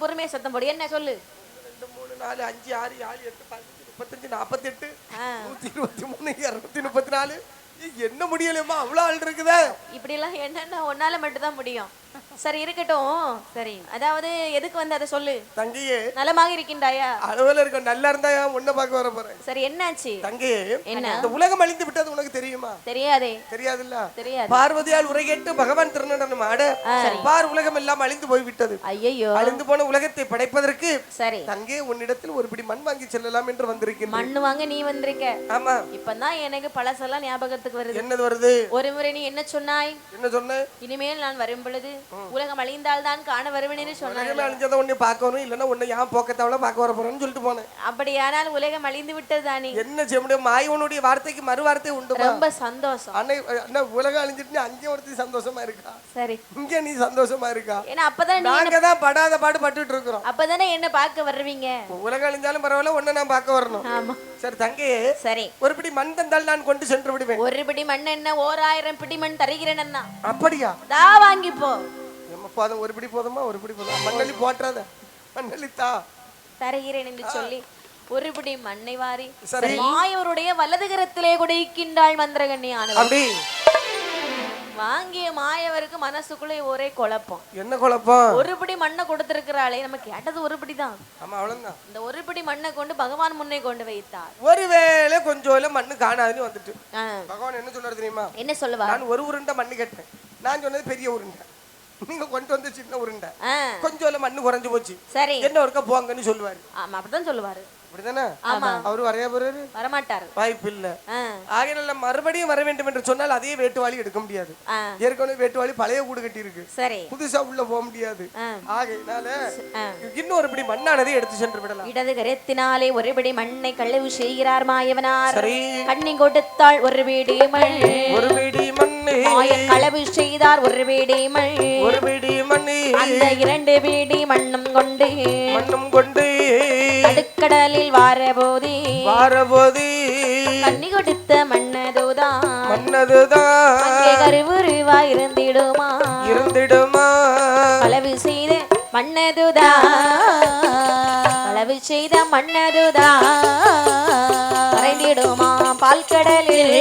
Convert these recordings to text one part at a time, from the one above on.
பொறுமையா சத்தம் போடு. என்ன சொல்லு? 2 3 4 5 6 7 8 15 35 48 123 234. என்ன முடியலையம்மா, அவ்வளவு ஆள் இருக்குதா? இப்படி எல்லாம் என்னன்னா ஒன்னால மட்டும் தான் முடியும். சரி இருக்கட்டும். சரி, அதாவது எதுக்கு வந்து அதை சொல்லு. தங்கையே, நலமாக இருக்கின்றாயா? அளவுல இருக்க நல்லா இருந்தா உன்னை பார்க்க வர போறேன். சரி, என்னாச்சு? தங்கையே, என்ன? இந்த உலகம் அழிந்து விட்டது உனக்கு தெரியுமா? தெரியாதே. தெரியாதுல்ல? தெரியாது. பார்வதியால் உரை கேட்டு பகவான் திருநடனம் ஆட பார் உலகம் எல்லாம் அழிந்து போய் விட்டது. ஐயோ, அழிந்து போன உலகத்தை படைப்பதற்கு சரி தங்கே உன்னிடத்தில் ஒரு பிடி மண் வாங்கி செல்லலாம் என்று வந்திருக்கிறேன். மண்ணு வாங்க நீ வந்திருக்க? ஆமா. இப்பதான் எனக்கு பழசெல்லாம் ஞாபகத்துக்கு வருது. என்னது வருது? ஒரு முறை நீ என்ன சொன்னாய்? என்ன சொன்ன? இனிமேல் நான் வரும் பொழுது உலகம் அழிந்தால் தான் காண வருவேன்னு சொன்னாய். உலகம் அழிஞ்சதை உன்னை பார்க்கணும், இல்லன்னா உன்னை ஏன் போக்கத்தாவல பார்க்க வர போறேன்னு சொல்லிட்டு போனேன். அப்படியானால் உலகம் அழிந்து விட்டது தானே. என்ன செய்ய முடியும்? மாயவனுடைய வார்த்தைக்கு மறு வார்த்தை உண்டு. ரொம்ப சந்தோஷம். அன்னை உலகம் அழிஞ்சிட்டு அங்கே ஒருத்தி சந்தோஷமா இருக்கா. சரி, இங்க நீ சந்தோஷமா இருக்கா? ஏன்னா அப்பதான் நாங்க தான் படாத பாடு பட்டுட்டு இருக்கிறோம். அப்பதானே என்ன பார்க்க வருவீங்க. உலகம் அழிஞ்சாலும் பரவாயில்ல, உன்னை நான் பார்க்க வரணும். ஆமா. சரி தங்கே, சரி ஒரு பிடி மண் தந்தால் நான் கொண்டு சென்று விடுவேன். ஒரு பிடி மண் என்ன 1000 பிடி மண் தருகிறேன். அப்படியா? தா வாங்கிப்போ. போதும், ஒரு பிடி போதுமா? ஒரு பிடி போதும். மண்ணலி போட்டாத, மண்ணலி தா. தருகிறேன் என்று சொல்லி ஒரு பிடி மண்ணை வாரி மாயவருடைய வலதுகரத்திலே குடைக்கின்றாள் மந்திரகன்னியானவள். அப்படி வாங்கிய மாயவருக்கு மனசுக்குள்ளே ஒரே குழப்பம். என்ன குழப்பம்? ஒரு பிடி மண்ணை கொடுத்திருக்கிறாளே, நம்ம கேட்டது ஒரு பிடி தான். ஆமா, அவ்வளவுதான். இந்த ஒரு பிடி மண்ணை கொண்டு பகவான் முன்னே கொண்டு வைத்தார். ஒருவேளை கொஞ்சம் மண்ணு காணாதுன்னு வந்துட்டு பகவான் என்ன சொல்றாரு தெரியுமா? என்ன சொல்லுவார்? நான் ஒரு உருண்டை மண்ணு கேட்டேன், நான் சொன்னது பெரிய உருண்டை, நீங்க கொண்டு வந்து சின்ன உருண்டை, கொஞ்சம் மண்ணு குறைஞ்சு போச்சு, சரி என்ன ஒருக்கா போங்கன்னு சொல்லுவாரு. ஆமா, அப்படிதான் சொல்லுவாரு. அப்படிதானே? ஆமா. அவரு வரையா போறாரு? வரமாட்டாரு, வாய்ப்பு இல்ல. ஆகையால மறுபடியும் வர வேண்டும் என்று சொன்னால் அதே வேட்டுவாளி எடுக்க முடியாது. ஏற்கனவே வேட்டுவாளி பழைய கூடு கட்டி இருக்கு, சரி புதுசா உள்ள போக முடியாது. ஆகையினால இன்னொரு பிடி மண்ணானதை எடுத்து சென்று விடலாம். இடது கரத்தினாலே ஒரு பிடி மண்ணை களவு செய்கிறார் மாயவனார். கண்ணி கொடுத்தாள் ஒரு பிடி மண், ஒரு பிடி மண்ணு களவு செய்தார் ஒரு பிடி மண், ஒரு பிடி மண்ணு. அந்த 2 பிடி மண்ணும் கொண்டு நடுக்கடலில் வாரபோதி கண்ணி கொடுத்த மன்னதுதான் கருவுருவா இருந்திடுமா களவு செய்த மன்னதுதான் மறைந்திடுமா பால்கடலில்.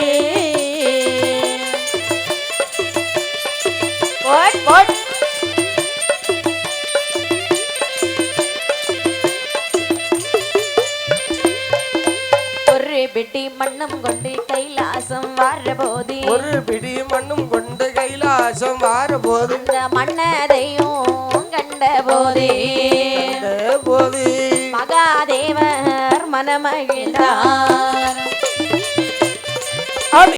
ஒரு பிடி மண்ணும் கொண்டு கைலாசம் வாரபோது, ஒரு பிடி மண்ணும் கொண்டு கைலாசம் வாரபோது, இந்த மன்னதையும் கண்ட போது மகாதேவர் மனமகிழ்ந்தார்.